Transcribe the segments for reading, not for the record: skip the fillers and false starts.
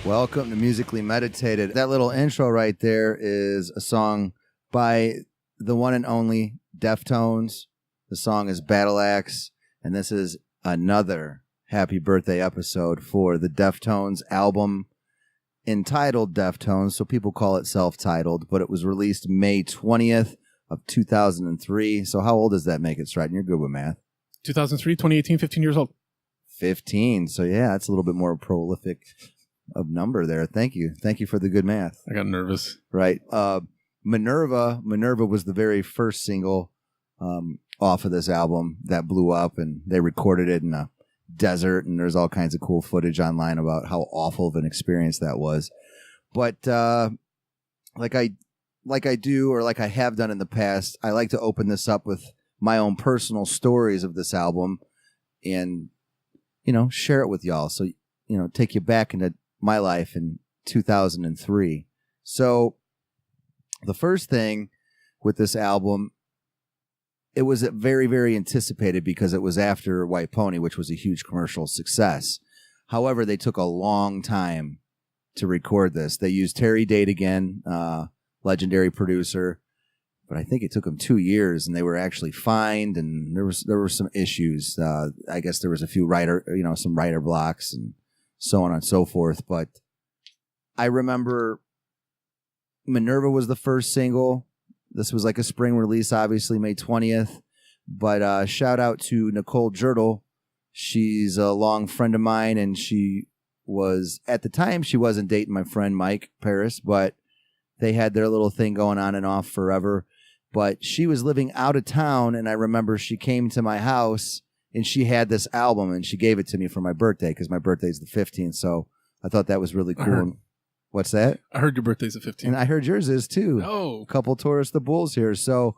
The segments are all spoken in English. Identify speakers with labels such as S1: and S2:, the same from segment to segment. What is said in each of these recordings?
S1: Welcome to Musically Meditated. That little intro right there is a song by the one and only Deftones. The song is Battle Axe, and this is another happy birthday episode for the Deftones album entitled Deftones, so people call it self-titled, but it was released May 20th of 2003. So how old does that make it, Sreten? You're good with math.
S2: 2003, 2018, 15 years old.
S1: 15. So yeah, it's a little bit more prolific of number there. Thank you. Thank you for the good math.
S2: I got nervous.
S1: Right. Minerva was the very first single off of this album that blew up, and they recorded it in a desert, and there's all kinds of cool footage online about how awful of an experience that was. But like I do, or like I have done in the past, I like to open this up with my own personal stories of this album and, share it with y'all. So, take you back into my life in 2003. So the first thing with this album, it was very, very anticipated because it was after White Pony, which was a huge commercial success. However, they took a long time to record this. They used Terry Date again, legendary producer, but I think it took them 2 years, and they were actually fined, and there were some issues. I guess there was a few some writer blocks and so on and so forth. But I remember Minerva was the first single. This was like a spring release, obviously, May 20th. But shout out to Nicole Jurtle. She's a long friend of mine, and she was, at the time, she wasn't dating my friend Mike Paris, but they had their little thing going on and off forever. But she was living out of town, and I remember she came to my house, and she had this album, and she gave it to me for my birthday, because my birthday's the 15th, so I thought that was really cool. What's that?
S2: I heard your birthday's the 15th.
S1: And I heard yours is, too.
S2: Oh.
S1: A couple Taurus the Bulls here. So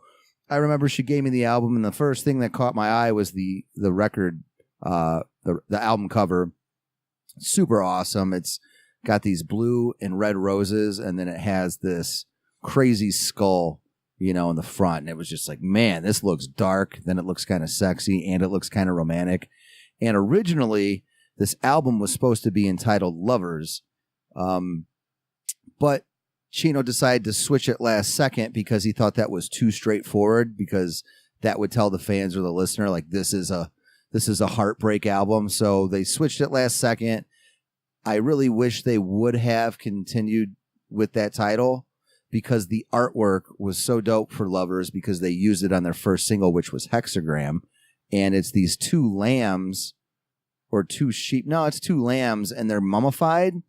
S1: I remember she gave me the album, and the first thing that caught my eye was the record, the album cover. Super awesome. It's got these blue and red roses, and then it has this crazy skull, in the front. And it was just like, man, this looks dark. Then it looks kind of sexy, and it looks kind of romantic. And originally, this album was supposed to be entitled Lovers. But Chino decided to switch it last second because he thought that was too straightforward, because that would tell the fans or the listener, like, this is a heartbreak album. So they switched it last second. I really wish they would have continued with that title, because the artwork was so dope for Lovers, because they used it on their first single, which was Hexagram. And it's these two lambs or two sheep. No, it's two lambs, and they're mummified,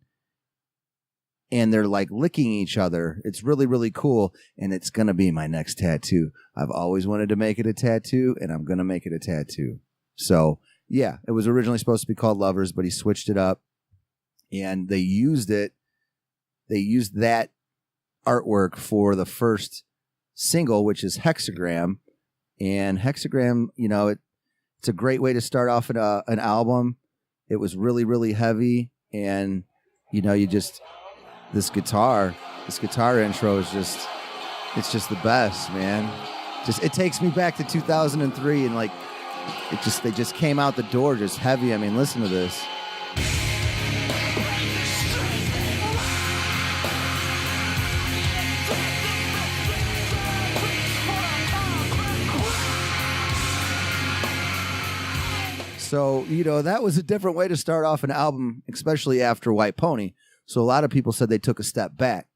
S1: and they're like licking each other. It's really, really cool. And it's going to be my next tattoo. I've always wanted to make it a tattoo, and I'm going to make it a tattoo. So yeah, it was originally supposed to be called Lovers, but he switched it up, and they used it. They used that artwork for the first single, which is Hexagram. And Hexagram, it's a great way to start off an album. It was really, really heavy. And, this guitar intro is it's just the best, man. It takes me back to 2003, and like, they just came out the door just heavy. I mean, listen to this. So, that was a different way to start off an album, especially after White Pony. So a lot of people said they took a step back.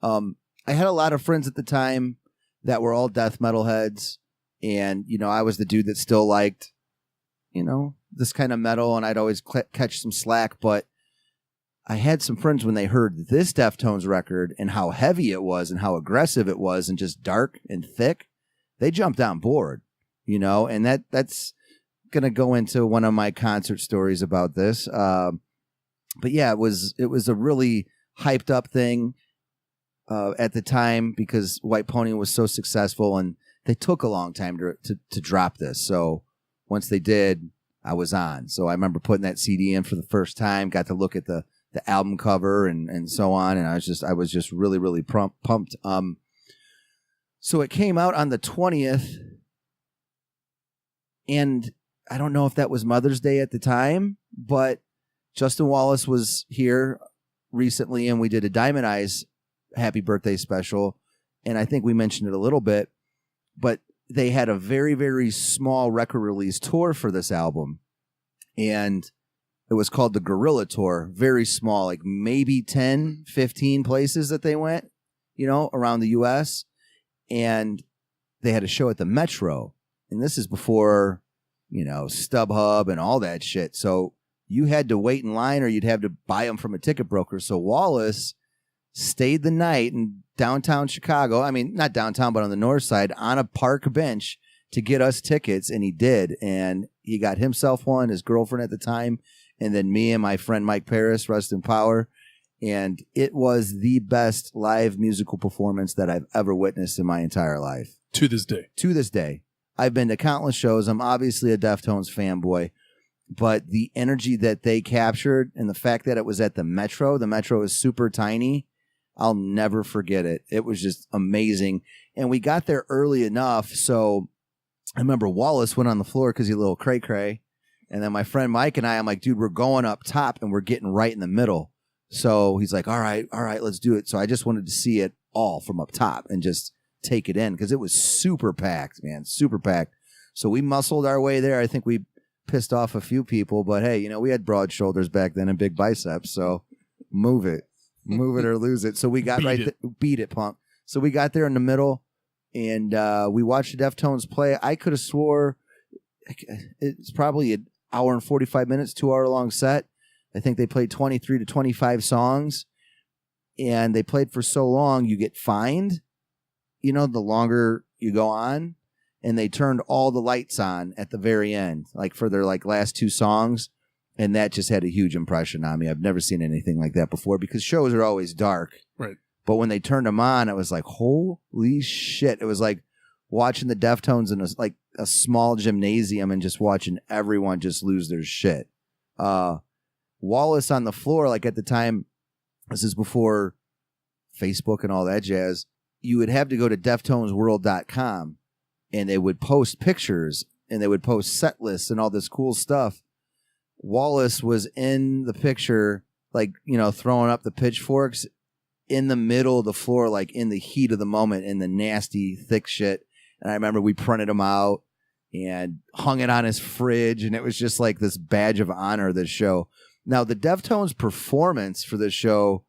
S1: I had a lot of friends at the time that were all death metal heads. And, I was the dude that still liked, this kind of metal, and I'd always catch some slack. But I had some friends, when they heard this Deftones record and how heavy it was and how aggressive it was and just dark and thick, they jumped on board, and that's going to go into one of my concert stories about this. But yeah, it was a really hyped up thing at the time, because White Pony was so successful, and they took a long time to drop this. So once they did, I was on. So I remember putting that CD in for the first time, got to look at the album cover and so on, and I was just really, really pumped. So it came out on the 20th, and I don't know if that was Mother's Day at the time, but Justin Wallace was here recently, and we did a Diamond Eyes happy birthday special, and I think we mentioned it a little bit, but they had a very, very small record release tour for this album, and it was called the Gorilla Tour. Very small, like maybe 10, 15 places that they went, around the U.S., and they had a show at the Metro, and this is before, StubHub and all that shit. So you had to wait in line or you'd have to buy them from a ticket broker. So Wallace stayed the night in downtown Chicago. I mean, not downtown, but on the north side on a park bench to get us tickets. And he did. And he got himself one, his girlfriend at the time, and then me and my friend Mike Paris, rest in power. And it was the best live musical performance that I've ever witnessed in my entire life.
S2: To this day.
S1: To this day. I've been to countless shows. I'm obviously a Deftones fanboy, but the energy that they captured and the fact that it was at the Metro is super tiny. I'll never forget it. It was just amazing. And we got there early enough. So I remember Wallace went on the floor because he's a little cray-cray. And then my friend Mike and I'm like, dude, we're going up top and we're getting right in the middle. So he's like, all right, let's do it. So I just wanted to see it all from up top and just take it in because it was super packed, man, super packed. So we muscled our way there. I think we pissed off a few people, but hey, we had broad shoulders back then and big biceps. So move it or lose it. So we got beat it, punk. So we got there in the middle and we watched the Deftones play. I could have swore it's probably an hour and 45 minutes, 2 hour long set. I think they played 23 to 25 songs and they played for so long you get fined. The longer you go on, and they turned all the lights on at the very end, like for their last two songs. And that just had a huge impression on me. I've never seen anything like that before because shows are always dark.
S2: Right.
S1: But when they turned them on, it was like, holy shit. It was like watching the Deftones in a small gymnasium and just watching everyone just lose their shit. Wallace on the floor, at the time, this is before Facebook and all that jazz, you would have to go to deftonesworld.com and they would post pictures and they would post set lists and all this cool stuff. Wallace was in the picture, throwing up the pitchforks in the middle of the floor, in the heat of the moment in the nasty, thick shit. And I remember we printed him out and hung it on his fridge. And it was just this badge of honor, this show. Now, the Deftones performance for this show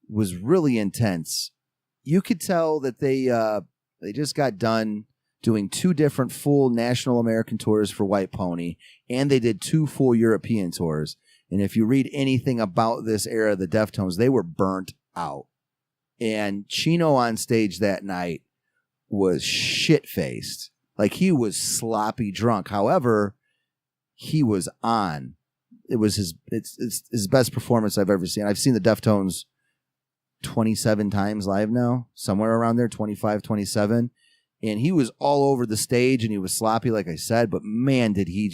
S1: was really intense. You could tell that they just got done doing 2 different full national American tours for White Pony, and they did 2 full European tours. And if you read anything about this era of the Deftones, they were burnt out. And Chino on stage that night was shit-faced. He was sloppy drunk. However, he was on. It was his best performance I've ever seen. I've seen the Deftones 27 times live now, somewhere around there, 25, 27. And he was all over the stage and he was sloppy, like I said, but man, he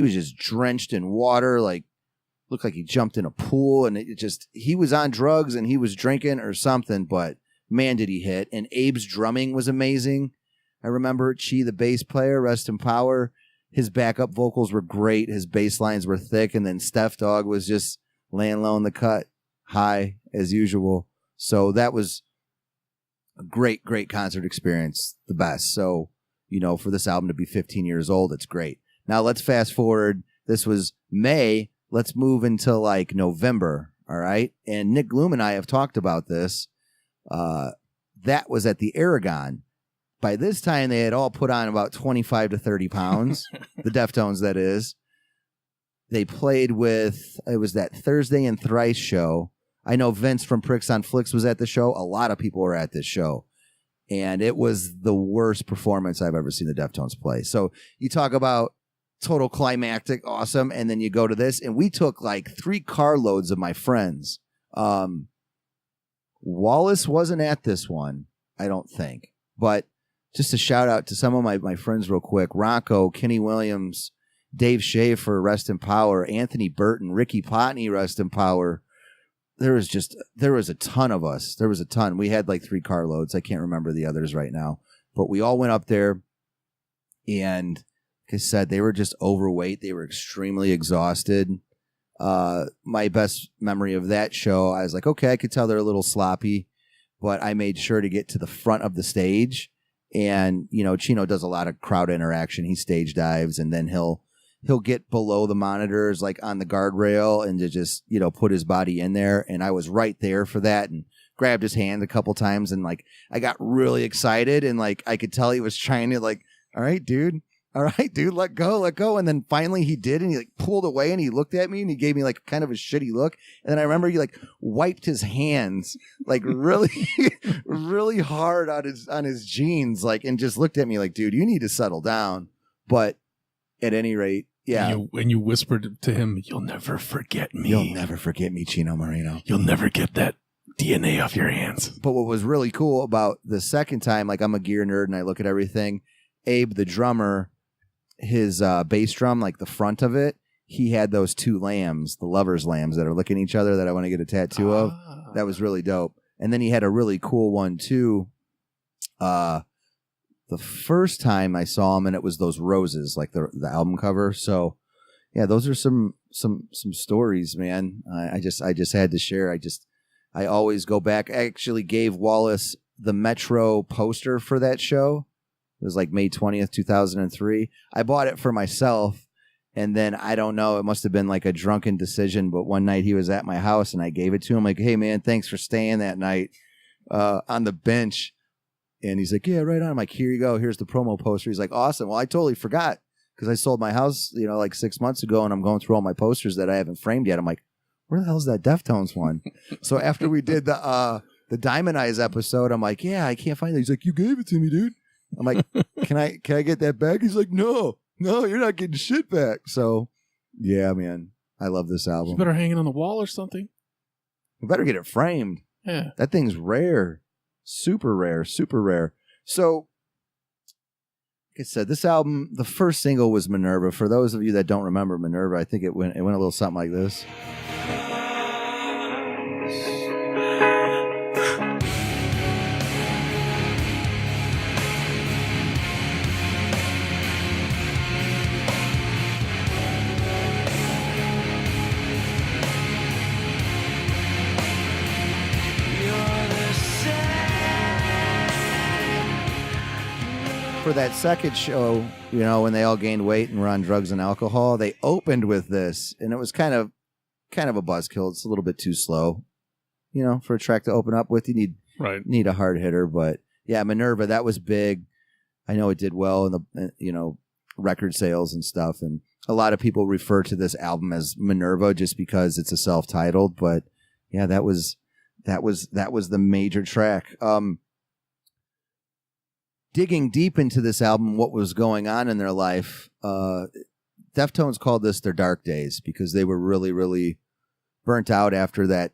S1: was just drenched in water, looked like he jumped in a pool and he was on drugs and he was drinking or something, but man, did he hit. And Abe's drumming was amazing. I remember Chi, the bass player, rest in power. His backup vocals were great. His bass lines were thick. And then Steph Dog was just laying low in the cut, high as usual. So that was a great concert experience. The best. So, for this album to be 15 years old, it's great. Now let's fast forward. This was May. Let's move into November. All right. And Nick Gloom and I have talked about this. That was at the Aragon. By this time, they had all put on about 25 to 30 pounds. The Deftones, that is. They played it was that Thursday and Thrice show. I know Vince from Pricks on Flicks was at the show. A lot of people were at this show. And it was the worst performance I've ever seen the Deftones play. So you talk about total climactic, awesome, and then you go to this. And we took 3 carloads of my friends. Wallace wasn't at this one, I don't think. But just a shout out to some of my friends real quick. Rocco, Kenny Williams, Dave Schaefer, rest in power. Anthony Burton, Ricky Potney, rest in power. There was a ton of us. There was a ton. We had 3 carloads. I can't remember the others right now. But we all went up there. And like I said, they were just overweight. They were extremely exhausted. My best memory of that show, I was like, okay, I could tell they're a little sloppy, but I made sure to get to the front of the stage. And, Chino does a lot of crowd interaction. He stage dives, and then he'll get below the monitors, like on the guardrail, and to just, put his body in there. And I was right there for that and grabbed his hand a couple times. And like, I got really excited, and like, I could tell he was trying to like, all right, dude, let go. And then finally he did, and he like pulled away, and he looked at me, and he gave me like kind of a shitty look. And then I remember he like wiped his hands like really, really hard on his jeans, like, and just looked at me like, dude, you need to settle down. But at any rate, yeah.
S2: And you whispered to him, "You'll never forget me.
S1: You'll never forget me, Chino Marino.
S2: You'll never get that DNA off your hands."
S1: But what was really cool about the second time, like, I'm a gear nerd and I look at everything. Abe, the drummer, his bass drum, like the front of it, he had those two lambs, the lover's lambs that are licking each other that I want to get a tattoo of. That was really dope. And then he had a really cool one too. The first time I saw him, and it was those roses, like the album cover. So yeah, those are some stories, man. I just had to share. I always go back. I actually gave Wallace the Metro poster for that show. It was like May 20th, 2003. I bought it for myself, and then I don't know, it must have been like a drunken decision, but one night he was at my house and I gave it to him like, "Hey man, thanks for staying that night on the bench." And he's like, "Yeah, right on." I'm like, "Here you go. Here's the promo poster." He's like, "Awesome." Well, I totally forgot because I sold my house, like 6 months ago, and I'm going through all my posters that I haven't framed yet. I'm like, where the hell's that Deftones one? So after we did the Diamond Eyes episode, I'm like, "Yeah, I can't find it." He's like, "You gave it to me, dude." I'm like, can I get that back? He's like, no, you're not getting shit back. So yeah, man, I love this album.
S2: You better hang it on the wall or something.
S1: You better get it framed.
S2: Yeah.
S1: That thing's rare. Super rare. Super rare. So like I said, this album, the first single was Minerva. For those of you that don't remember Minerva, I think it went a little something like this. For that second show, when they all gained weight and were on drugs and alcohol, they opened with this, and it was kind of a buzzkill. It's a little bit too slow, for a track to open up with. You need a hard hitter, but yeah, Minerva, that was big. I know it did well in the record sales and stuff, and a lot of people refer to this album as Minerva just because it's a self-titled. But yeah, that was the major track. Digging deep into this album, what was going on in their life, Deftones called this their dark days because they were really, really burnt out after that,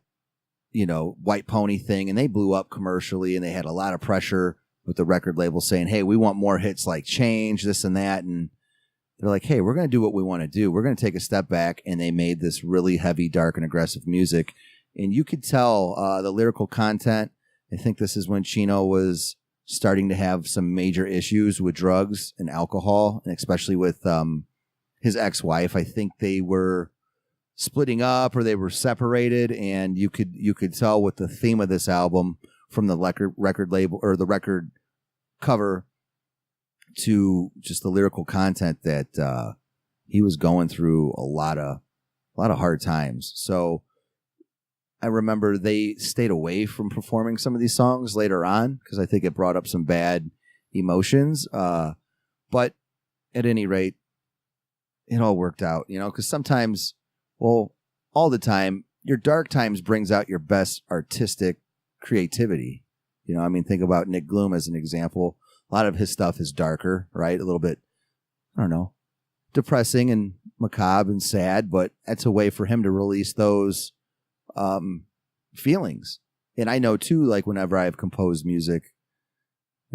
S1: White Pony thing, and they blew up commercially, and they had a lot of pressure with the record label saying, "Hey, we want more hits like Change, this and that," and they're like, "Hey, we're going to do what we want to do. We're going to take a step back," and they made this really heavy, dark, and aggressive music, and you could tell the lyrical content. I think this is when Chino was starting to have some major issues with drugs and alcohol, and especially with his ex-wife. I think they were splitting up or they were separated, and you could tell with the theme of this album from the record label or the record cover to just the lyrical content that he was going through a lot of hard times. So I remember they stayed away from performing some of these songs later on because I think it brought up some bad emotions. But at any rate, it all worked out, because sometimes, well, all the time, your dark times brings out your best artistic creativity. Think about Nick Gloom as an example. A lot of his stuff is darker, right? A little bit, I don't know, depressing and macabre and sad, but that's a way for him to release those feelings. And I know too, like whenever I have composed music,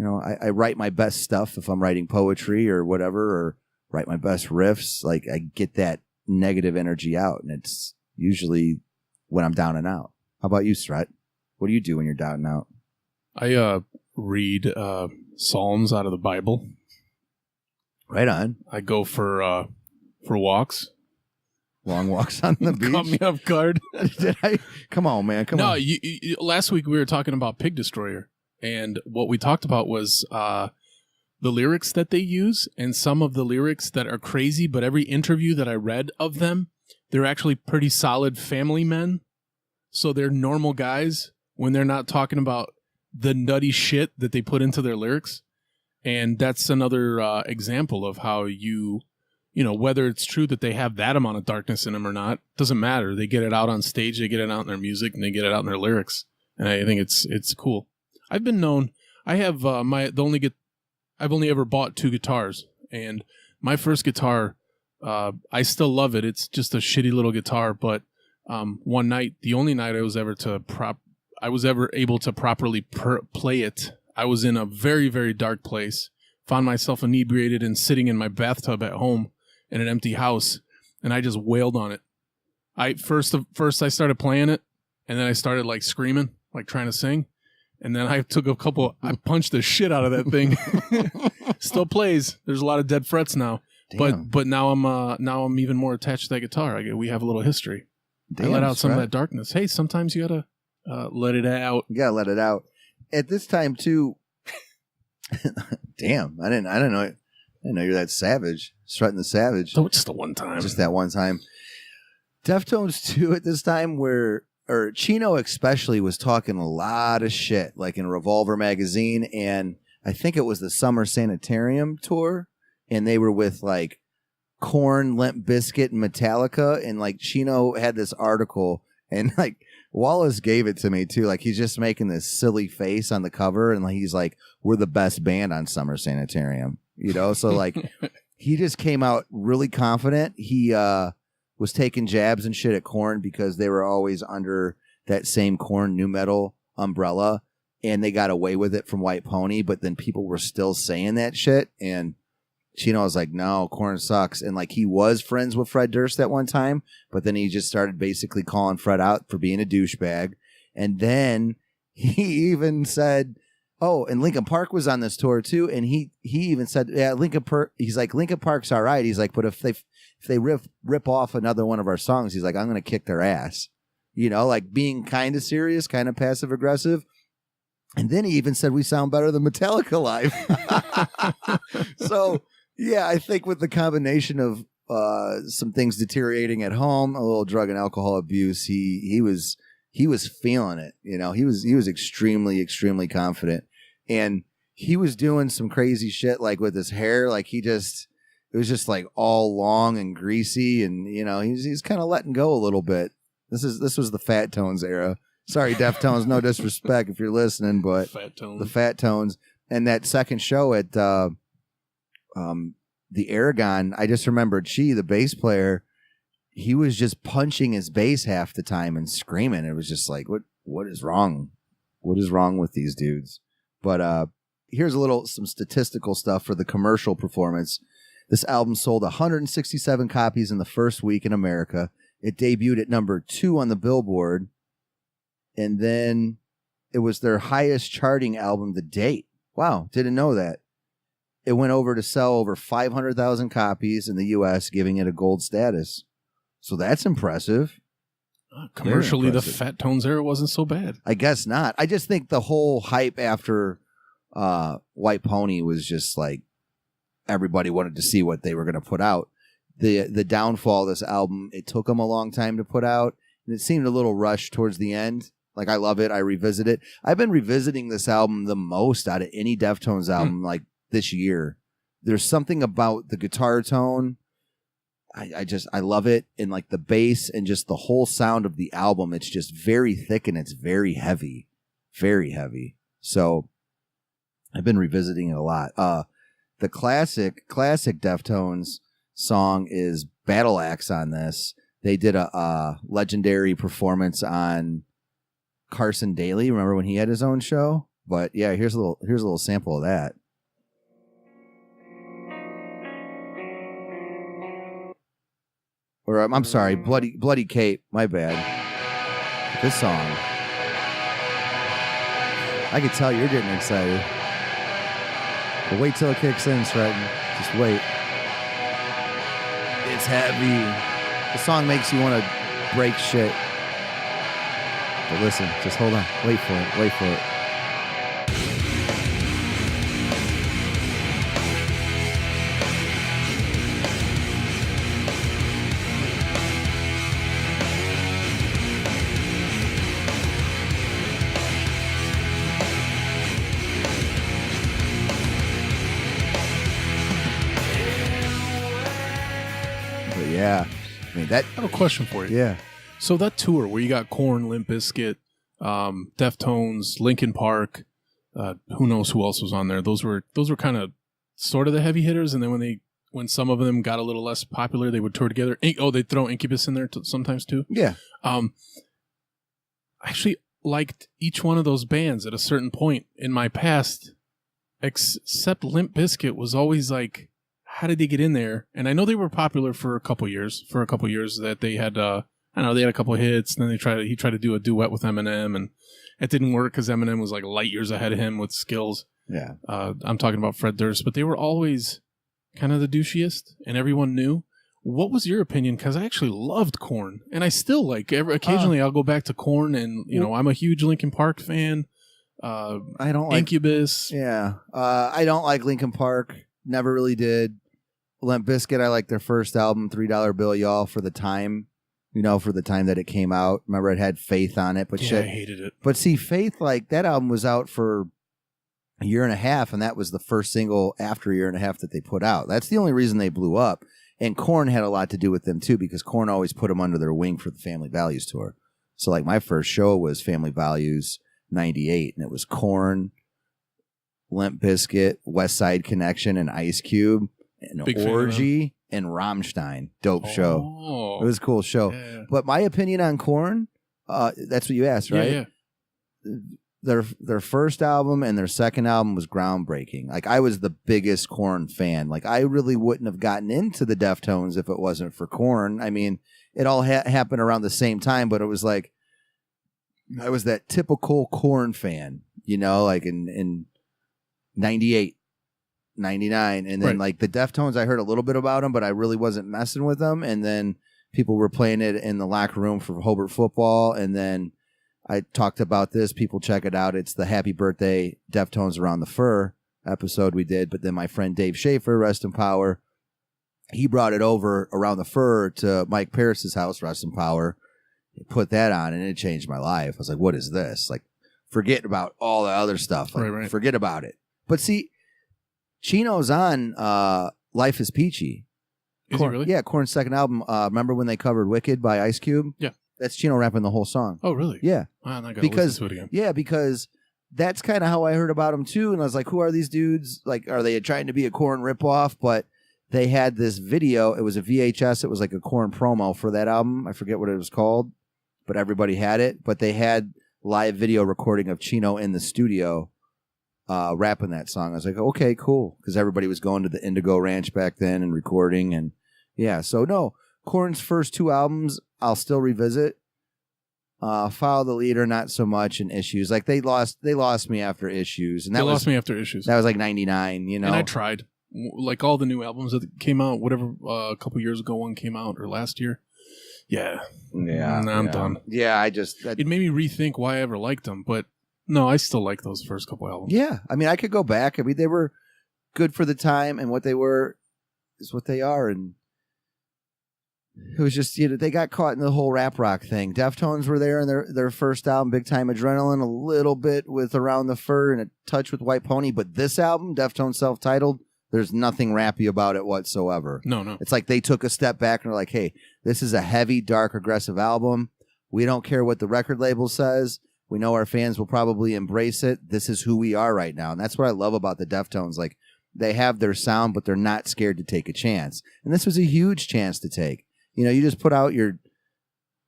S1: I write my best stuff if I'm writing poetry or whatever, or write my best riffs. Like I get that negative energy out, and it's usually when I'm down and out. How about you, Sret? What do you do when you're down and out?
S2: I read Psalms out of the Bible.
S1: Right on.
S2: I go for walks.
S1: Long walks on the beach.
S2: Caught me off guard.
S1: Did I? Come on, man. Come on.
S2: No, last week we were talking about Pig Destroyer, and what we talked about was the lyrics that they use, and some of the lyrics that are crazy, but every interview that I read of them, they're actually pretty solid family men. So they're normal guys when they're not talking about the nutty shit that they put into their lyrics. And that's another example of how whether it's true that they have that amount of darkness in them or not, doesn't matter. They get it out on stage, they get it out in their music, and they get it out in their lyrics. And I think it's cool. I've been known. I have I've only ever bought 2 guitars, and my first guitar, I still love it. It's just a shitty little guitar, but one night, the only night I was ever able to properly play it, I was in a very, very dark place. Found myself inebriated and sitting in my bathtub at home in an empty house, and I just wailed on it. First I started playing it, and then I started like screaming, like trying to sing, and then I punched the shit out of that thing. Still plays. There's a lot of dead frets now, but now I'm even more attached to that guitar. We have a little history. I let out some of that darkness. Hey, sometimes you gotta let it out.
S1: You gotta let it out. At this time too. Damn, I didn't know you're that savage. Sreten the Savage.
S2: So just the one time.
S1: Just that one time. Deftones too at this time or Chino especially was talking a lot of shit, like in Revolver magazine, and I think it was the Summer Sanitarium tour, and they were with like Korn, Limp Bizkit, and Metallica, and like Chino had this article, and like Wallace gave it to me too. Like he's just making this silly face on the cover, and like he's like, "We're the best band on Summer Sanitarium," So like he just came out really confident. He was taking jabs and shit at Korn because they were always under that same Korn nu metal umbrella, and they got away with it from White Pony. But then people were still saying that shit, and Chino was like, "No, Korn sucks." And like he was friends with Fred Durst at one time, but then he just started basically calling Fred out for being a douchebag. And then he even said, "Oh, and Linkin Park was on this tour too." And he even said, "Yeah, he's like, Linkin Park's all right." He's like, "But if they rip off another one of our songs, he's like, I'm gonna kick their ass." Like being kind of serious, kind of passive aggressive. And then he even said, "We sound better than Metallica live." So. Yeah, I think with the combination of some things deteriorating at home, a little drug and alcohol abuse, he was feeling it. He was extremely, extremely confident, and he was doing some crazy shit like with his hair. Like it was just like all long and greasy, and he's kind of letting go a little bit. This was the Fat Tones era. Sorry, Deftones, no disrespect if you're listening, but the Fat Tones, and that second show at the Aragon, I just remembered the bass player, he was just punching his bass half the time and screaming. It was just like, what is wrong? What is wrong with these dudes? But here's some statistical stuff for the commercial performance. This album sold 167 copies in the first week in America. It debuted at number 2 on the Billboard, and then it was their highest charting album to date. Wow, didn't know that. It went over to sell over 500,000 copies in the U.S., giving it a gold status. So that's impressive.
S2: Commercially, the Fat Tones era wasn't so bad.
S1: I guess not. I just think the whole hype after White Pony was just like everybody wanted to see what they were going to put out. The downfall of this album, it took them a long time to put out, and it seemed a little rushed towards the end. Like, I love it. I revisit it. I've been revisiting this album the most out of any Deftones album, like, this year. There's something about the guitar tone. I love it. And like the bass and just the whole sound of the album, it's just very thick and it's very heavy. Very heavy. So I've been revisiting it a lot. The classic Deftones song is Battle Axe on this. They did a legendary performance on Carson Daly. Remember when he had his own show? But yeah, here's a little sample of that. Or I'm sorry, Bloody Cape. My bad. This song. I can tell you're getting excited. But wait till it kicks in, Sreten. Just wait. It's heavy. The song makes you want to break shit. But listen, just hold on. Wait for it. Wait for it. But yeah. I mean, that.
S2: I have a question for you.
S1: Yeah.
S2: So that tour where you got Korn, Limp Bizkit, Deftones, Linkin Park, who knows who else was on there? Those were kind of sort of the heavy hitters, and then when some of them got a little less popular, they would tour together. They'd throw Incubus in there sometimes too.
S1: Yeah.
S2: I actually liked each one of those bands at a certain point in my past, except Limp Bizkit was always like, how did they get in there? And I know they were popular for a couple years. That they had, I don't know, they had a couple of hits. And then he tried to do a duet with Eminem, and it didn't work because Eminem was like light years ahead of him with skills.
S1: Yeah.
S2: I'm talking about Fred Durst, but they were always kind of the douchiest, and everyone knew. What was your opinion? Because I actually loved Korn, and I still like. Occasionally, I'll go back to Korn, and I'm a huge Linkin Park fan.
S1: I don't like
S2: Incubus.
S1: Yeah, I don't like Linkin Park. Never really did. Limp Bizkit, I like their first album, $3 Bill Y'all, for the time. For the time that it came out. Remember, it had Faith on it, but
S2: yeah,
S1: shit.
S2: I hated it.
S1: But see, Faith, like that album was out for a year and a half, and that was the first single after a year and a half that they put out. That's the only reason they blew up. And Korn had a lot to do with them too, because Korn always put them under their wing for the Family Values tour. So like my first show was Family Values '98, and it was Korn, Limp Bizkit, West Side Connection, and Ice Cube, and
S2: Big
S1: Orgy, and Rammstein. Dope show. It was a cool show.
S2: Yeah.
S1: But my opinion on Korn, that's what you asked, right?
S2: Yeah.
S1: Their first album and their second album was groundbreaking. Like, I was the biggest Korn fan. Like, I really wouldn't have gotten into the Deftones if it wasn't for Korn. I mean, it all happened around the same time, but it was like I was that typical Korn fan, like in 98, 99. And then
S2: Right.
S1: like the Deftones, I heard a little bit about them, but I really wasn't messing with them. And then people were playing it in the locker room for Hobart football. And then I talked about this. People check it out. It's the Happy Birthday Deftones Around the Fur episode we did. But then my friend Dave Schaefer, rest in power, he brought it over Around the Fur to Mike Paris's house, rest in power. He put that on, and it changed my life. I was like, what is this? Like, forget about all the other stuff. Like,
S2: Right.
S1: Forget about it. But see, Chino's on Life is Peachy.
S2: Is he really?
S1: Yeah, Korn's second album. Remember when they covered Wicked by Ice Cube?
S2: Yeah.
S1: That's Chino rapping the whole song.
S2: Oh, really?
S1: Yeah.
S2: Wow, I gotta
S1: Because
S2: listen to it again.
S1: Yeah, because that's kind of how I heard about him too. And I was like, who are these dudes? Like, are they trying to be a Korn ripoff? But they had this video. It was a VHS. It was like a Korn promo for that album. I forget what it was called, but everybody had it. But they had live video recording of Chino in the studio rapping that song. I was like, okay, cool. Because everybody was going to the Indigo Ranch back then and recording. And yeah, so no, Korn's first two albums, I'll still revisit. Follow the Leader, not so much, and Issues. Like they lost me after Issues, and
S2: They lost me after Issues.
S1: That was like '99,
S2: And I tried. Like all the new albums that came out, whatever, a couple years ago one came out, or last year. Yeah. I'm done.
S1: Yeah,
S2: It made me rethink why I ever liked them, but no, I still like those first couple albums.
S1: Yeah, I mean, I could go back. I mean, they were good for the time, and what they were is what they are, and it was just, they got caught in the whole rap rock thing. Deftones were there in their first album, Big Time Adrenaline, a little bit with Around the Fur and a touch with White Pony, but this album, Deftones self-titled, there's nothing rappy about it whatsoever.
S2: No.
S1: It's like they took a step back and were like, hey, this is a heavy, dark, aggressive album. We don't care what the record label says. We know our fans will probably embrace it. This is who we are right now. And that's what I love about the Deftones. Like, they have their sound, but they're not scared to take a chance. And this was a huge chance to take. You just put out your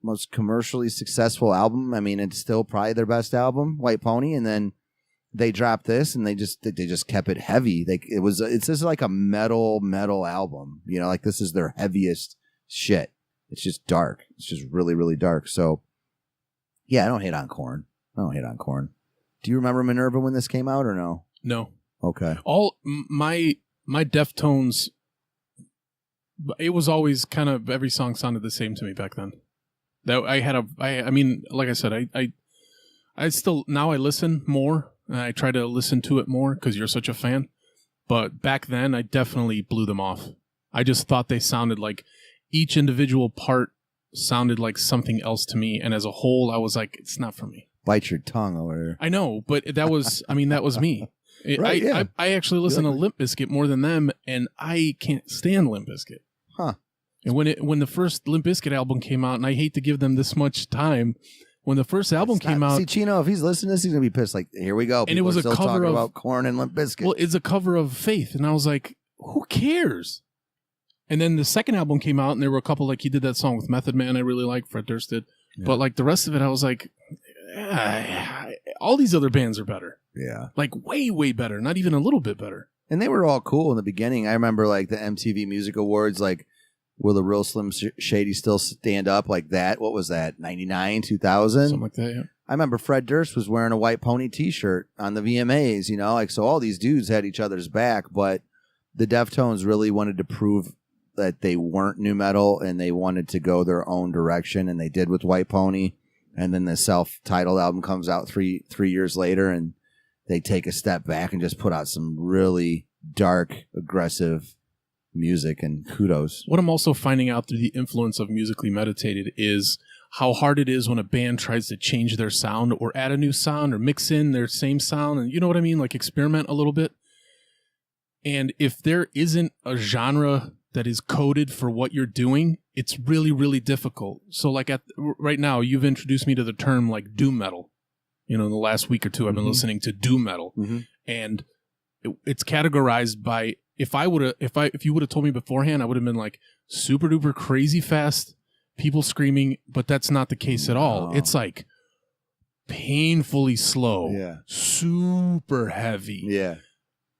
S1: most commercially successful album. I mean, it's still probably their best album, White Pony, and then they dropped this, and they just kept it heavy. It's just like a metal album. Like this is their heaviest shit. It's just dark. It's just really, really dark. So, yeah, I don't hate on Korn. Do you remember Minerva when this came out or no?
S2: No.
S1: Okay.
S2: All my Deftones But it was always kind of, every song sounded the same to me back then. That I mean, like I said, I still, now I listen more, and I try to listen to it more because you're such a fan. But back then, I definitely blew them off. I just thought they sounded like, each individual part sounded like something else to me. And as a whole, I was like, it's not for me.
S1: Bite your tongue over there.
S2: I know, but that was me.
S1: Right, yeah.
S2: I actually listen to Limp Bizkit more than them, and I can't stand Limp Bizkit.
S1: Huh.
S2: And when the first Limp Bizkit album came out, and I hate to give them this much time, when the first album came out...
S1: See, Chino, if he's listening to this, he's going to be pissed. Like, here we go.
S2: And it was a cover of...
S1: about Korn and Limp Bizkit.
S2: Well, it's a cover of Faith, and I was like, who cares? And then the second album came out, and there were a couple, like, he did that song with Method Man I really like, Fred Durst did. Yeah. But, like, the rest of it, I was like, all these other bands are better.
S1: Yeah.
S2: Like, way, way better. Not even a little bit better.
S1: And they were all cool in the beginning. I remember, like, the MTV Music Awards, like, Will the Real Slim Shady Still Stand Up? Like that. What was that? 99, 2000?
S2: Something like that, yeah.
S1: I remember Fred Durst was wearing a White Pony t-shirt on the VMAs, you know? Like, so all these dudes had each other's back, but the Deftones really wanted to prove that they weren't nu metal and they wanted to go their own direction, and they did with White Pony. And then the self-titled album comes out three years later, and they take a step back and just put out some really dark, aggressive music, and kudos.
S2: What I'm also finding out through the influence of Musically Meditated is how hard it is when a band tries to change their sound or add a new sound or mix in their same sound, and you know what I mean? Like experiment a little bit. And if there isn't a genre that is coded for what you're doing, it's really, really difficult. So like right now, you've introduced me to the term like doom metal. You know, in the last week or two, I've been listening to doom metal, and it's categorized by, if you would have told me beforehand, I would have been like super duper crazy fast, people screaming, but that's not the case at all. It's like painfully slow, super heavy,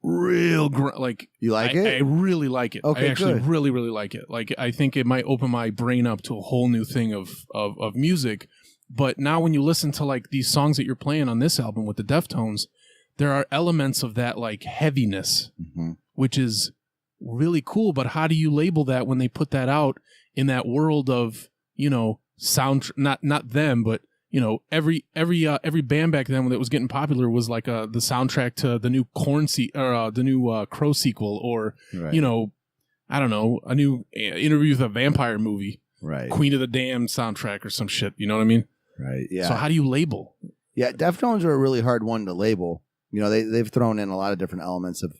S2: real like
S1: you like it.
S2: I really like it.
S1: Okay,
S2: I actually
S1: good.
S2: really, really like it. Like I think it might open my brain up to a whole new thing of music. But now when you listen to like these songs that you're playing on this album with the Deftones, there are elements of that like heaviness, which is really cool. But how do you label that when they put that out in that world of, you know, sound, not them, but you know, every band back then that was getting popular was like the soundtrack to the new the new Crow sequel, or you know, I don't know, a new Interview with a Vampire movie,
S1: right? Queen
S2: of the Damned soundtrack or some shit. You know what I mean?
S1: Right. Yeah.
S2: So how do you label?
S1: Yeah, Deftones are a really hard one to label. You know, they've thrown in a lot of different elements of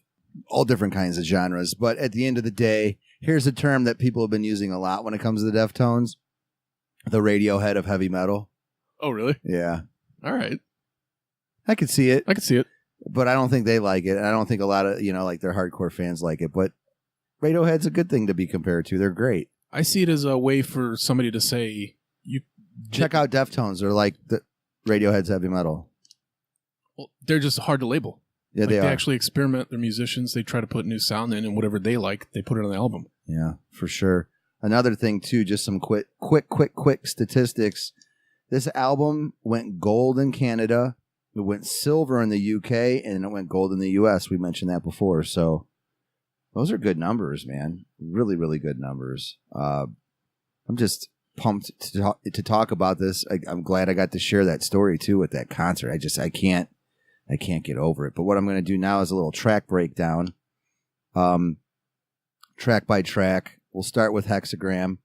S1: all different kinds of genres. But at the end of the day, here's a term that people have been using a lot when it comes to the Deftones: the Radiohead of heavy metal.
S2: Oh, really?
S1: Yeah.
S2: All right.
S1: I could see it. But I don't think they like it. And I don't think a lot of, you know, like their hardcore fans like it. But Radiohead's a good thing to be compared to. They're great.
S2: I see it as a way for somebody to say, you
S1: check out Deftones. They're like the Radiohead's heavy metal.
S2: Well, they're just hard to label.
S1: Yeah,
S2: like
S1: they are.
S2: They actually experiment. They're musicians. They try to put new sound in, and whatever they like, they put it on the album.
S1: Yeah, for sure. Another thing, too, just some quick statistics. This album went gold in Canada, it went silver in the UK, and it went gold in the US. We mentioned that before. So those are good numbers, man. Really, really good numbers. I'm just pumped to talk about this. I'm glad I got to share that story, too, with that concert. I can't get over it. But what I'm going to do now is a little track breakdown. Track by track. We'll start with Hexagram.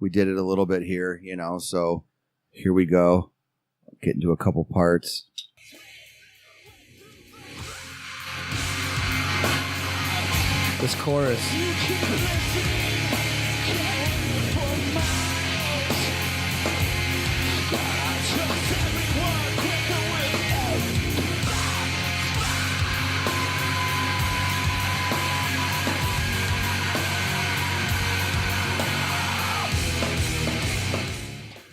S1: We did it a little bit here, you know, so here we go. Get into a couple parts. This chorus.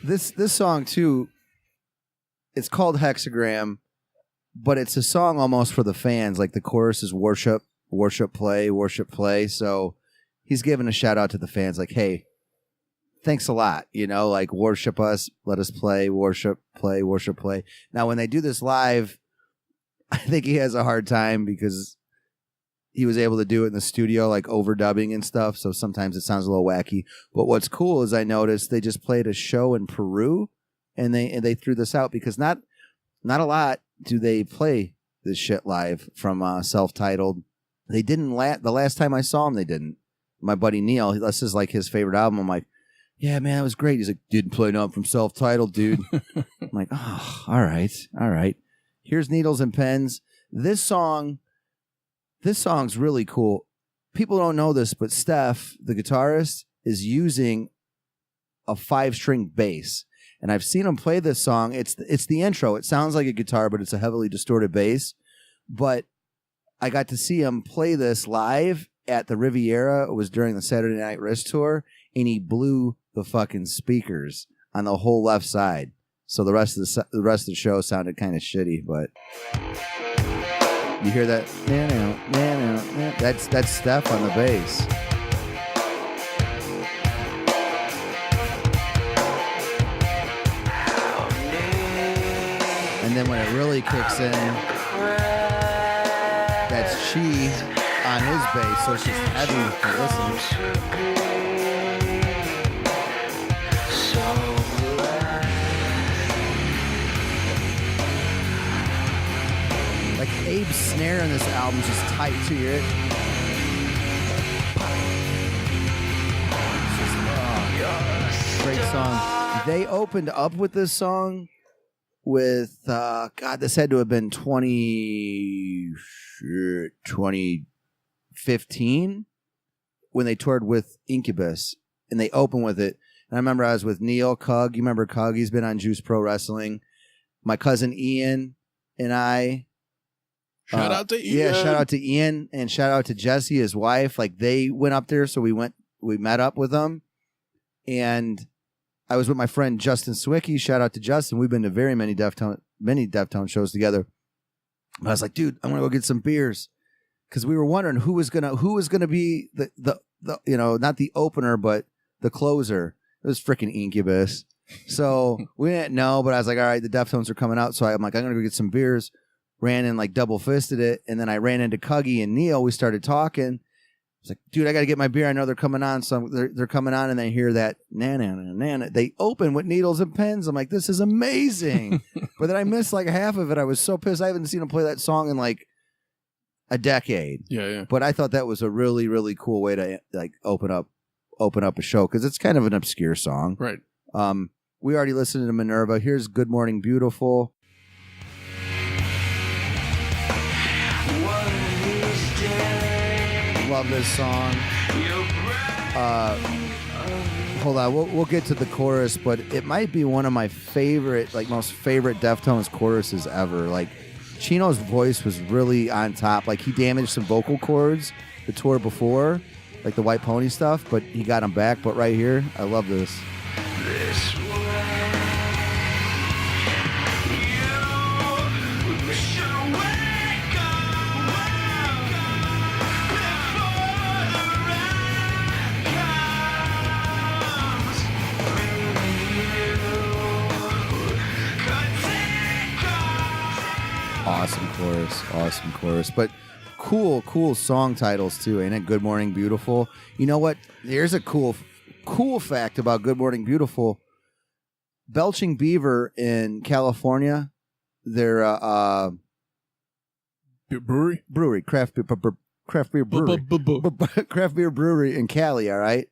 S1: This song, too, it's called Hexagram, but it's a song almost for the fans. Like the chorus is worship, play. So he's giving a shout out to the fans like, hey, thanks a lot. You know, like worship us, let us play, worship, play. Now, when they do this live, I think he has a hard time because he was able to do it in the studio, like overdubbing and stuff. So sometimes it sounds a little wacky. But what's cool is I noticed they just played a show in Peru, and they threw this out because not a lot do they play this shit live from Self-Titled. They didn't. The last time I saw him, they didn't. My buddy Neil, this is like his favorite album. I'm like, yeah, man, that was great. He's like, didn't play nothing from Self-Titled, dude. I'm like, oh, all right. Here's Needles and Pens. This song's really cool. People don't know this, but Steph, the guitarist, is using a 5-string bass. And I've seen him play this song. It's the intro. It sounds like a guitar, but it's a heavily distorted bass. But I got to see him play this live at the Riviera. It was during the Saturday Night Wrist Tour, and he blew the fucking speakers on the whole left side. So the rest of the show sounded kind of shitty, but you hear that? That's Steph on the bass. And then when it really kicks in, that's Chi on his bass, so it's just heavy to listen. Like Abe's snare in this album is just tight to hear it. Great song. They opened up with this song with this had to have been 2015 when they toured with Incubus, and they opened with it. And I remember I was with Neil Cug. You remember Cug? He's been on Juice Pro Wrestling. My cousin Ian and I.
S2: Shout out to Ian.
S1: Yeah, shout out to Ian and shout out to Jesse, his wife. Like they went up there, so we met up with them, and I was with my friend Justin Swicky. Shout out to Justin. We've been to very many Deftones shows together. But I was like, dude, I'm gonna go get some beers because we were wondering who was gonna be the not the opener but the closer. It was freaking Incubus. So we didn't know, but I was like, all right, the Deftones are coming out. So I'm like, I'm gonna go get some beers. Ran in like double fisted it, and then I ran into Cuggy and Neil. We started talking. I was like, dude, I got to get my beer. I know they're coming on. So they're coming on, and they hear that, na-na-na-na-na. They open with Needles and Pens. I'm like, this is amazing. But then I missed like half of it. I was so pissed. I haven't seen them play that song in like a decade.
S2: Yeah.
S1: But I thought that was a really, really cool way to like open up a show because it's kind of an obscure song.
S2: Right.
S1: We already listened to Minerva. Here's Good Morning Beautiful. Love this song. Hold on, we'll get to the chorus, but it might be one of my favorite, like most favorite Deftones choruses ever. Like Chino's voice was really on top. Like he damaged some vocal cords the tour before, like the White Pony stuff, but he got them back. But right here, I love this. Awesome chorus. But cool song titles too, ain't it? Good Morning Beautiful. You know what? Here's a cool fact about Good Morning Beautiful. Belching Beaver in California, they're brewery, craft beer brewery in Cali, all right?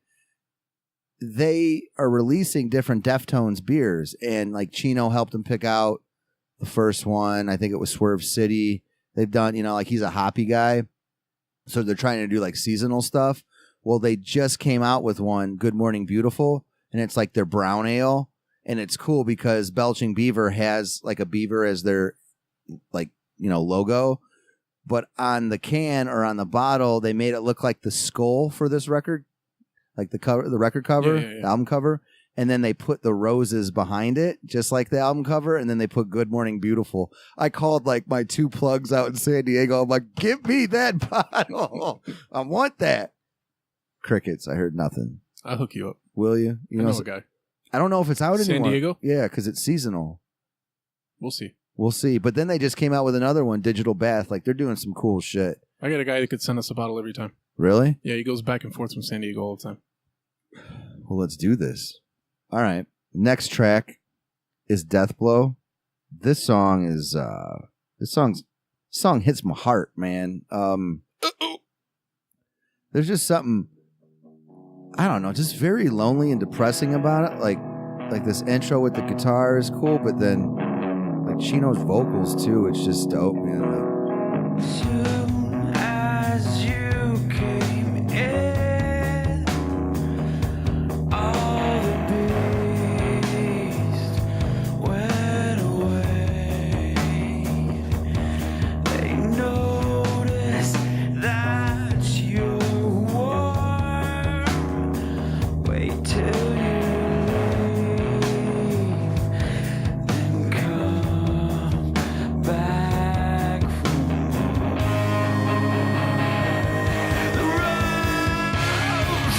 S1: They are releasing different Deftones beers, and like Chino helped them pick out the first one. I think it was Swerve City. They've done, like he's a hoppy guy. So they're trying to do like seasonal stuff. Well, they just came out with one, Good Morning Beautiful, and it's like their brown ale. And it's cool because Belching Beaver has like a beaver as their like, logo. But on the can or on the bottle, they made it look like the skull for this record. Like the record cover, the album cover. And then they put the roses behind it, just like the album cover. And then they put Good Morning Beautiful. I called like my 2 plugs out in San Diego. I'm like, give me that bottle. I want that. Crickets. I heard nothing.
S2: I'll hook you up.
S1: Will you?
S2: I know a guy.
S1: I don't know if it's out anymore.
S2: San Diego?
S1: Yeah, because it's seasonal.
S2: We'll see.
S1: But then they just came out with another one, Digital Bath. Like they're doing some cool shit.
S2: I got a guy that could send us a bottle every time.
S1: Really?
S2: Yeah, he goes back and forth from San Diego all the time.
S1: Well, let's do this. All right. Next track is Death Blow. This song is this song hits my heart, man. There's just something, I don't know, just very lonely and depressing about it. Like this intro with the guitar is cool, but then like Chino's vocals too, it's just dope, man.
S3: Soon as you came in, all the beasts went away. They noticed that you're warm. Wait till you leave, then come back for more. The road's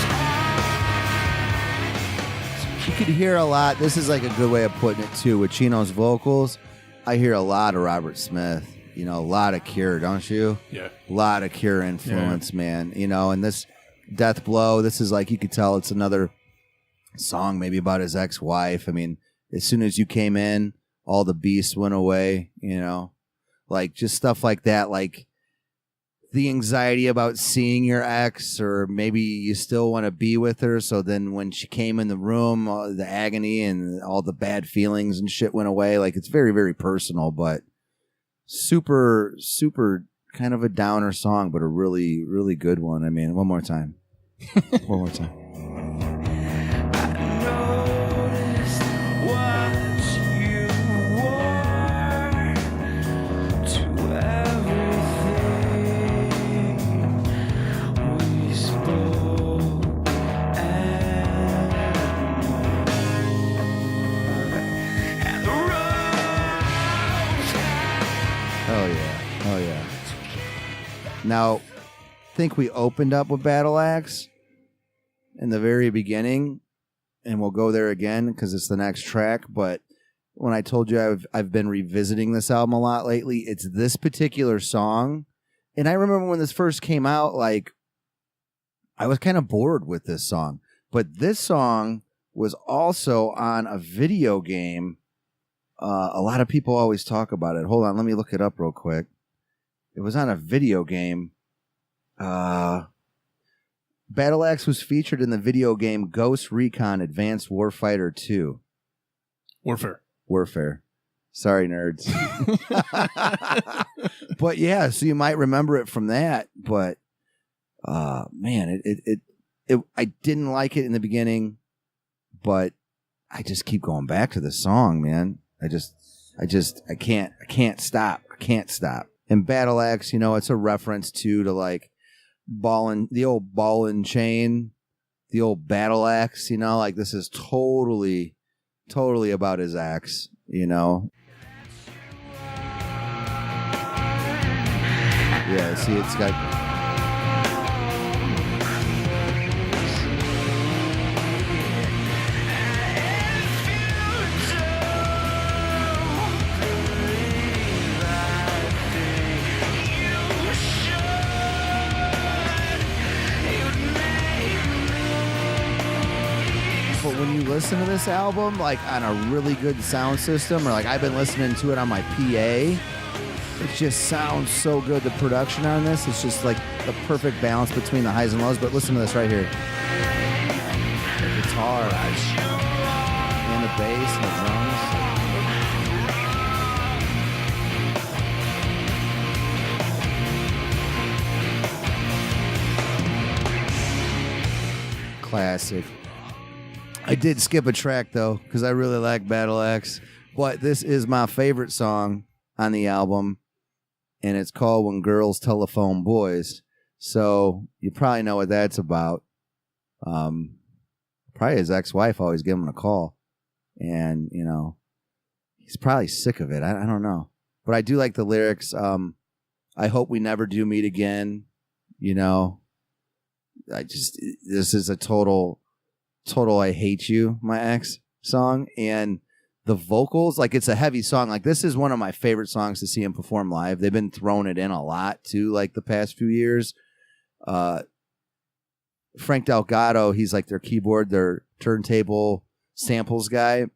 S1: You could hear a lot. This is like a good way of putting it too. With Chino's vocals, I hear a lot of Robert Smith. You know, a lot of Cure, don't you?
S2: Yeah.
S1: A lot of Cure influence, man. You know, and this Death Blow, this is like, you could tell it's another song maybe about his ex-wife. I mean, as soon as you came in, all the beasts went away, you know? Like, just stuff like that, like the anxiety about seeing your ex, or maybe you still want to be with her, so then when she came in the room, the agony and all the bad feelings and shit went away. Like, it's very, very personal, but super, super kind of a downer song, but a really, really good one. I mean, one more time. One more time.
S3: noticed what you wore to everything we spoke and the roads
S1: Oh yeah. Oh yeah. Now, I think we opened up with Battle Axe in the very beginning, and we'll go there again because it's the next track. But when I told you I've been revisiting this album a lot lately, it's this particular song. And I remember when this first came out, like, I was kind of bored with this song. But this song was also on a video game. A lot of people always talk about it. Hold on, let me look it up real quick. It was on a video game. Battle Axe was featured in the video game Ghost Recon Advanced Warfighter 2. Warfare. Sorry, nerds. But yeah, so you might remember it from that. But man, it I didn't like it in the beginning, but I just keep going back to the song, man. I can't stop. I can't stop. And Battle Axe, you know, it's a reference to like the old ball and chain, the old battle axe, you know, like this is totally about his axe, you know. Yeah, see, it's got. But when you listen to this album, like on a really good sound system, or like I've been listening to it on my PA, it just sounds so good. The production on this is just like the perfect balance between the highs and lows. But listen to this right here. The guitar and the bass and the drums. Classic. I did skip a track, though, because I really like Battle Axe. But this is my favorite song on the album, and it's called When Girls Telephone Boys. So you probably know what that's about. Probably his ex-wife always gave him a call. And, you know, he's probably sick of it. I don't know. But I do like the lyrics. I hope we never do meet again. You know, this is a total I hate you, my ex song. And the vocals, like it's a heavy song. Like this is one of my favorite songs to see him perform live. They've been throwing it in a lot too, like the past few years. Frank Delgado, he's like their keyboard, their turntable samples guy.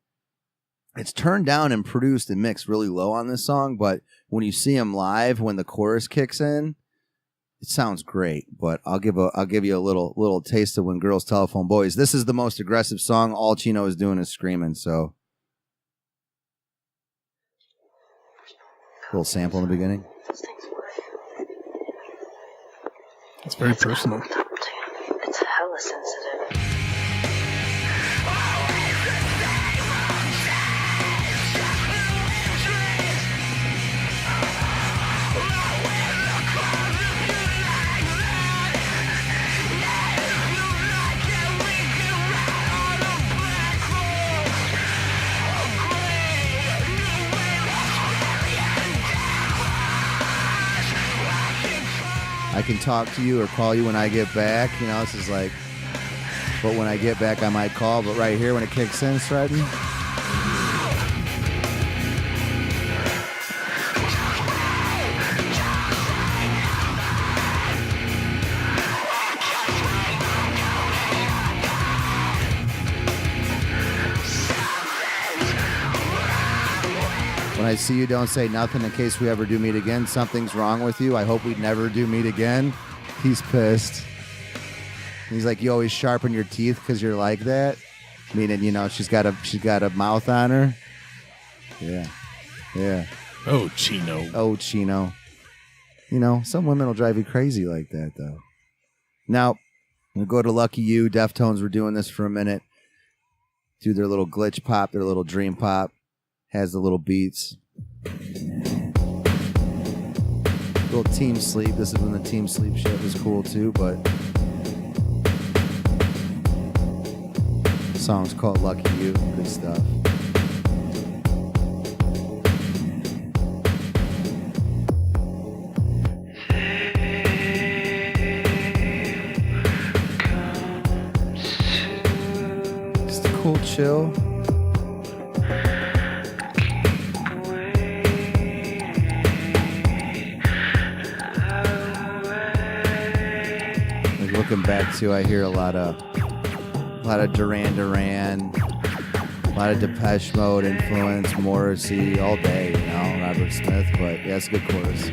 S1: It's turned down and produced and mixed really low on this song, but when you see him live, when the chorus kicks in, it sounds great. But I'll give you a little taste of When Girls Telephone Boys. This is the most aggressive song. All Chino is doing is screaming. So, little sample in the beginning.
S2: It's very personal.
S4: It's hella sensitive.
S1: I can talk to you or call you when I get back. You know, this is like, but when I get back, I might call. But right here, when it kicks in, Sreten. When I see you, don't say nothing in case we ever do meet again. Something's wrong with you. I hope we never do meet again. He's pissed. He's like, you always sharpen your teeth because you're like that. Meaning, you know, she's got a mouth on her. Yeah. Yeah.
S2: Oh, Chino.
S1: Oh, Chino. You know, some women will drive you crazy like that, though. Now, we'll go to Lucky You. Deftones were doing this for a minute. Do their little glitch pop, their little dream pop. Has the little beats. Little Team Sleep. This is when the Team Sleep shit was cool too, but the song's called Lucky You. Good stuff. Just a cool chill. Looking back to, I hear a lot of Duran Duran, a lot of Depeche Mode influence, Morrissey all day, you know, Robert Smith. But yeah, it's a good chorus.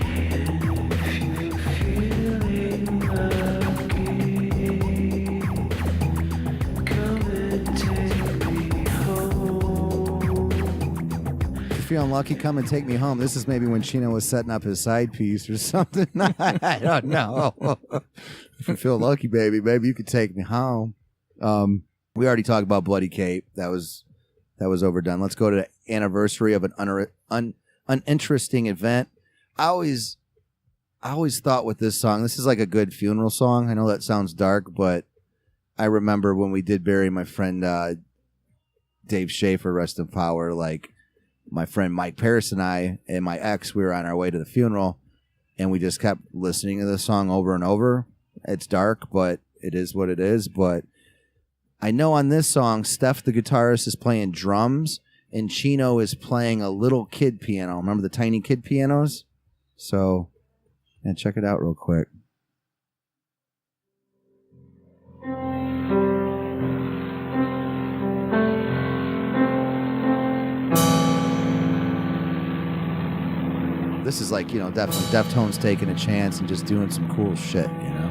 S1: If you're feeling lucky, come and take me home. This is maybe when Chino was setting up his side piece or something. I don't know. If you feel lucky, baby, you could take me home. We already talked about Bloody Cape. That was overdone. Let's go to the anniversary of an uninteresting event. I always thought with this song, this is like a good funeral song. I know that sounds dark, but I remember when we did bury my friend Dave Schaefer, rest in power. Like my friend Mike Paris and I and my ex, we were on our way to the funeral, and we just kept listening to this song over and over. It's dark, but it is what it is. But I know on this song, Steph, the guitarist, is playing drums, and Chino is playing a little kid piano. Remember the tiny kid pianos? So, yeah, check it out real quick. This is like, you know, definitely Deftones taking a chance and just doing some cool shit, you know?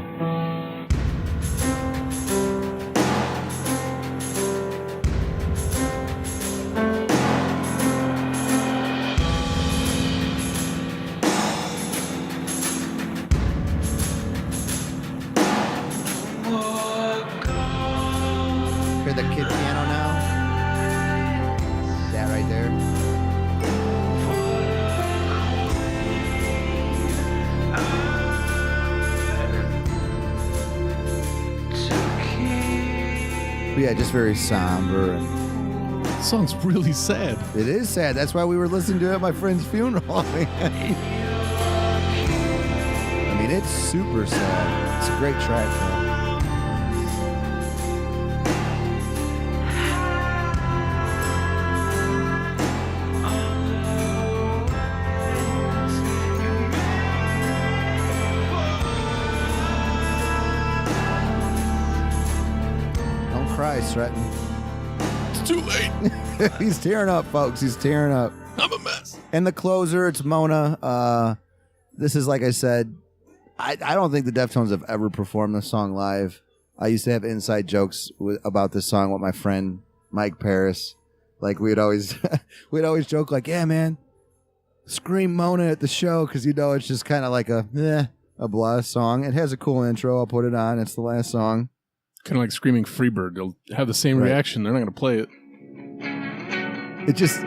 S1: Hear that kid piano now? That right there. But yeah, just very somber.
S2: This song's really sad.
S1: It is sad. That's why we were listening to it at my friend's funeral. I mean, it's super sad. It's a great track, though. cry, Sreten.
S2: It's too late.
S1: He's tearing up, folks. He's tearing up.
S2: I'm a mess.
S1: And the closer, it's Mona. This is, like I said, I don't think the Deftones have ever performed this song live. I used to have inside jokes about this song with my friend Mike Paris. Like we'd always joke like, yeah, man, scream Mona at the show because it's just kind of like a blah song. It has a cool intro. I'll put it on. It's the last song.
S2: Kind of like screaming Freebird. They'll have the same reaction. They're not going to play it.
S1: It just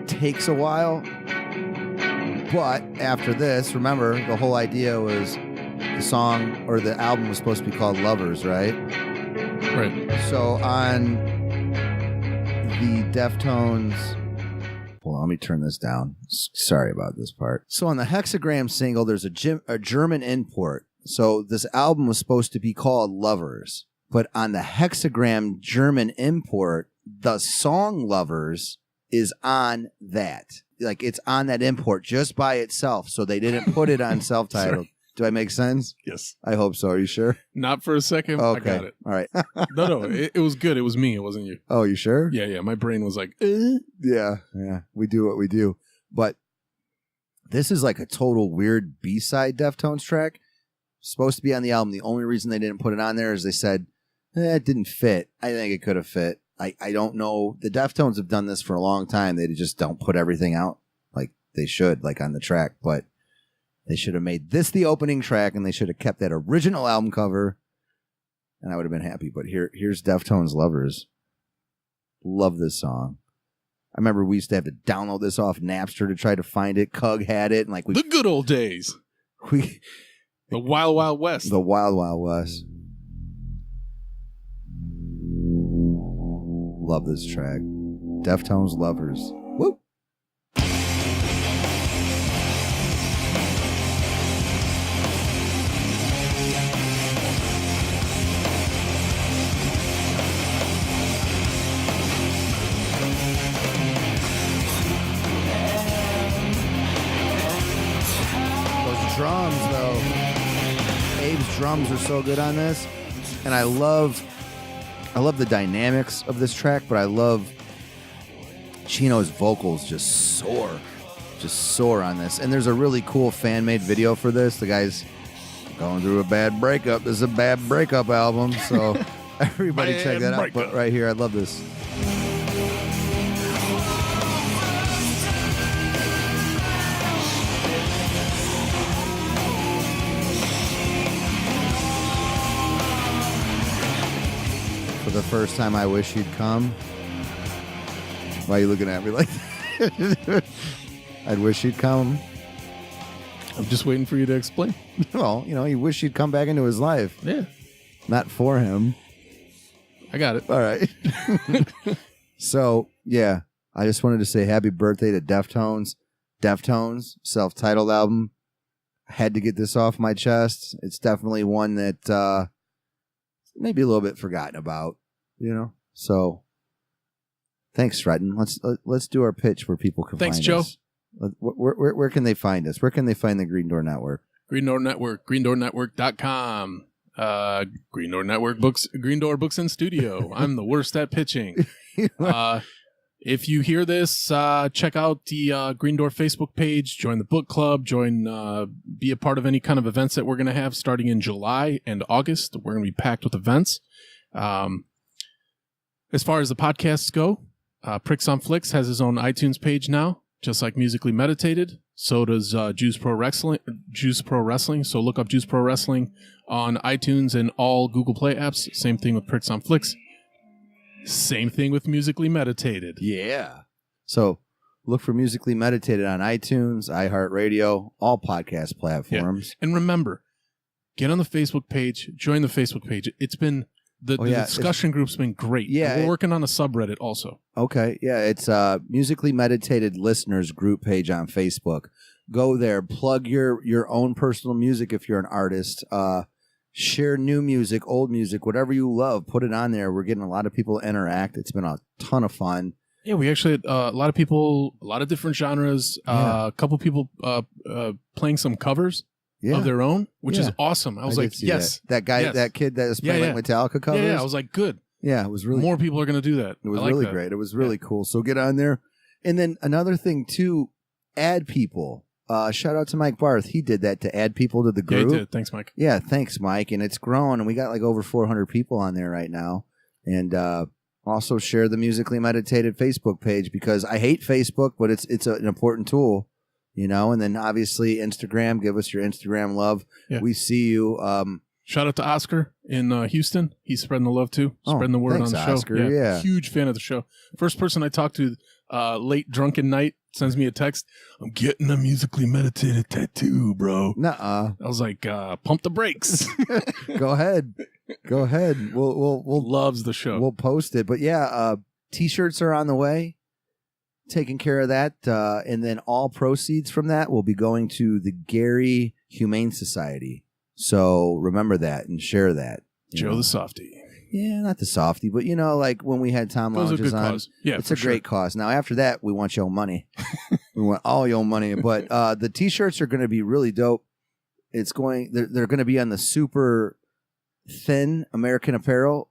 S1: takes a while. But after this, remember, the whole idea was the song or the album was supposed to be called Lovers, right?
S2: Right.
S1: So on the Deftones... Hold on, let me turn this down. Sorry about this part. So on the Hexagram single, there's a German import. So this album was supposed to be called Lovers. But on the Hexagram German import, the song Lovers is on that. Like, it's on that import just by itself. So they didn't put it on self-titled. Do I make sense?
S2: Yes.
S1: I hope so. Are you sure?
S2: Not for a second.
S1: Okay.
S2: I got it.
S1: All right.
S2: No, it was good. It was me. It wasn't you.
S1: Oh, you sure?
S2: Yeah. My brain was like,
S1: Yeah. We do what we do. But this is like a total weird B-side Deftones track. Supposed to be on the album. The only reason they didn't put it on there is they said, it didn't fit. I think it could have fit. I don't know. The Deftones have done this for a long time. They just don't put everything out like they should, like on the track. But they should have made this the opening track, and they should have kept that original album cover, and I would have been happy. But here's Deftones Lovers. Love this song. I remember we used to have to download this off Napster to try to find it. Cug had it, and like
S2: the good old days. The Wild Wild West.
S1: The Wild Wild West. Love this track. Deftones Lovers. Woo! Those drums, though. Abe's drums are so good on this. And I love the dynamics of this track, but I love Chino's vocals just soar on this. And there's a really cool fan-made video for this. The guy's going through a bad breakup. This is a bad breakup album, so everybody check that out. But right here, I love this. For the first time, I wish you'd come. Why are you looking at me like that? I'd wish you'd come.
S2: I'm just waiting for you to explain.
S1: Well, you wish you'd come back into his life.
S2: Yeah.
S1: Not for him.
S2: I got it.
S1: All right. So, yeah, I just wanted to say happy birthday to Deftones. Deftones, self-titled album. I had to get this off my chest. It's definitely one that maybe a little bit forgotten about, So, thanks, Sreten. Let's do our pitch where people can find us.
S2: Thanks, Joe.
S1: Where can they find us? Where can they find the Green Door Network?
S2: Green Door Network, greendoornetwork.com. Green Door Network Books, Green Door Books and Studio. I'm the worst at pitching. If you hear this, check out the Green Door Facebook page, join the book club, be a part of any kind of events that we're going to have starting in July and August. We're going to be packed with events. As far as the podcasts go, Pricks on Flicks has his own iTunes page now, just like Musically Meditated. So does Juice Pro Wrestling. So look up Juice Pro Wrestling on iTunes and all Google Play apps. Same thing with Pricks on Flicks. Same thing with Musically Meditated.
S1: Yeah. So look for Musically Meditated on iTunes, iHeartRadio, all podcast platforms.
S2: Yeah. And remember, get on the Facebook page, join the Facebook page. It's been, the discussion group's been great.
S1: Yeah.
S2: We're working on a subreddit also.
S1: Okay. Yeah. It's Musically Meditated Listeners group page on Facebook. Go there, plug your own personal music if you're an artist. Share new music, old music, whatever you love. Put it on there. We're getting a lot of people to interact. It's been a ton of fun.
S2: Yeah, we actually had a lot of people, a lot of different genres. A couple people playing some covers of their own, which is awesome. I was like, yes.
S1: That guy, that kid that was playing like Metallica covers.
S2: Yeah, I was like, good.
S1: Yeah, it was really
S2: More people are going to do that.
S1: It was
S2: I like
S1: really
S2: that.
S1: great. It was really cool. So get on there. And then another thing too, add people. Shout out to Mike Barth. He did that to add people to the
S2: Yeah,
S1: group.
S2: he did. Thanks, Mike.
S1: Yeah, thanks, Mike. And it's grown, and we got like over 400 people on there right now. And also share the Musically Meditated Facebook page, because I hate Facebook, but it's an important tool, you know. And then obviously Instagram. Give us your Instagram love.
S2: Yeah.
S1: We see you.
S2: Shout out to Oscar in Houston. He's spreading the love too.
S1: Oh,
S2: Spreading the word
S1: thanks,
S2: on the show.
S1: Oscar. Yeah.
S2: Huge fan of the show. First person I talked to late drunken night sends me a text. I'm getting a Musically Meditated tattoo, bro.
S1: Nuh-uh.
S2: I was like, pump the brakes.
S1: Go ahead. Go ahead. We'll
S2: Loves the show.
S1: We'll post it. But yeah, t-shirts are on the way. Taking care of that. And then all proceeds from that will be going to the Gary Humane Society. So remember that and share that.
S2: Joe
S1: know.
S2: the Softie.
S1: Yeah, not the softie, but you know, like when we had Tom
S2: That was a
S1: Lounges
S2: good
S1: on,
S2: cause. Yeah,
S1: it's
S2: for
S1: a great cause. Now after that, we want your money. We want all your money. But the t-shirts are going to be really dope. It's going. They're going to be on the super thin American Apparel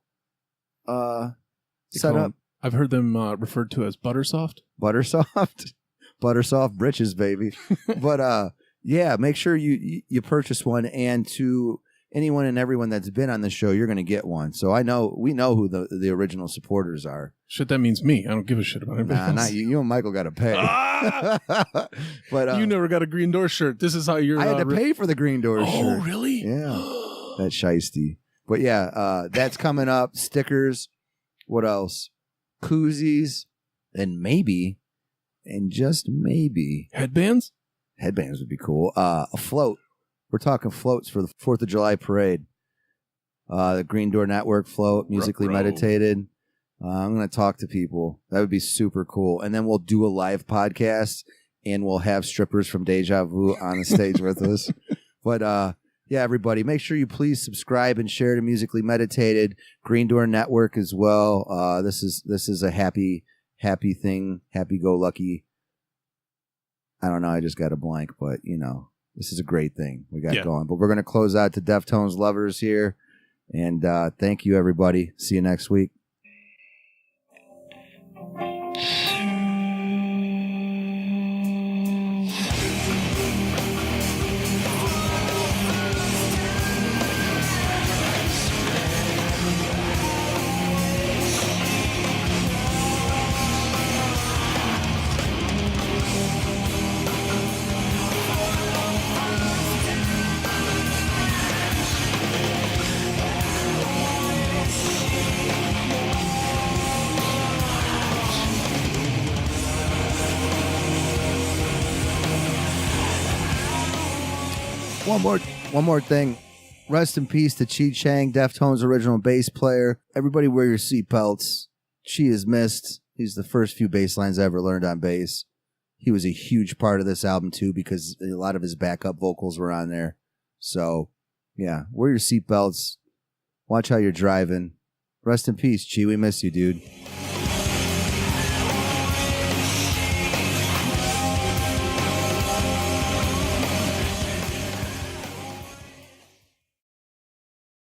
S1: setup.
S2: I've heard them referred to as Buttersoft.
S1: Buttersoft britches, baby. But yeah, make sure you purchase one, and to anyone and everyone that's been on the show, you're going to get one. So we know who the original supporters are.
S2: Shit, that means me. I don't give a shit about anybody
S1: Nah,
S2: else.
S1: not you. You and Michael got to pay. But
S2: You never got a Green Door shirt. This is how you're.
S1: I had to pay for the Green Doors
S2: Oh,
S1: shirt.
S2: really?
S1: Yeah, that's shiesty. But yeah, that's coming up. Stickers. What else? Koozies, and maybe, and just maybe,
S2: Headbands?
S1: headbands would be cool. A float. We're talking floats for the 4th of July parade. The Green Door Network float, Musically
S2: Ruh-roh.
S1: Meditated. I'm going to talk to people. That would be super cool. And then we'll do a live podcast, and we'll have strippers from Deja Vu on the stage with us. But yeah, everybody, make sure you please subscribe and share to Musically Meditated, Green Door Network as well. This is a happy thing, happy-go-lucky. I don't know, I just got a blank, but, you know, this is a great thing we got going. But we're going to close out to Deftones lovers here. And thank you, everybody. See you next week. One more thing. Rest in peace to Chi Chang, Deftones' original bass player. Everybody wear your seatbelts. Chi is missed. He's the first few bass lines I ever learned on bass. He was a huge part of this album, too, because a lot of his backup vocals were on there. So, yeah, wear your seatbelts. Watch how you're driving. Rest in peace, Chi. We miss you, dude.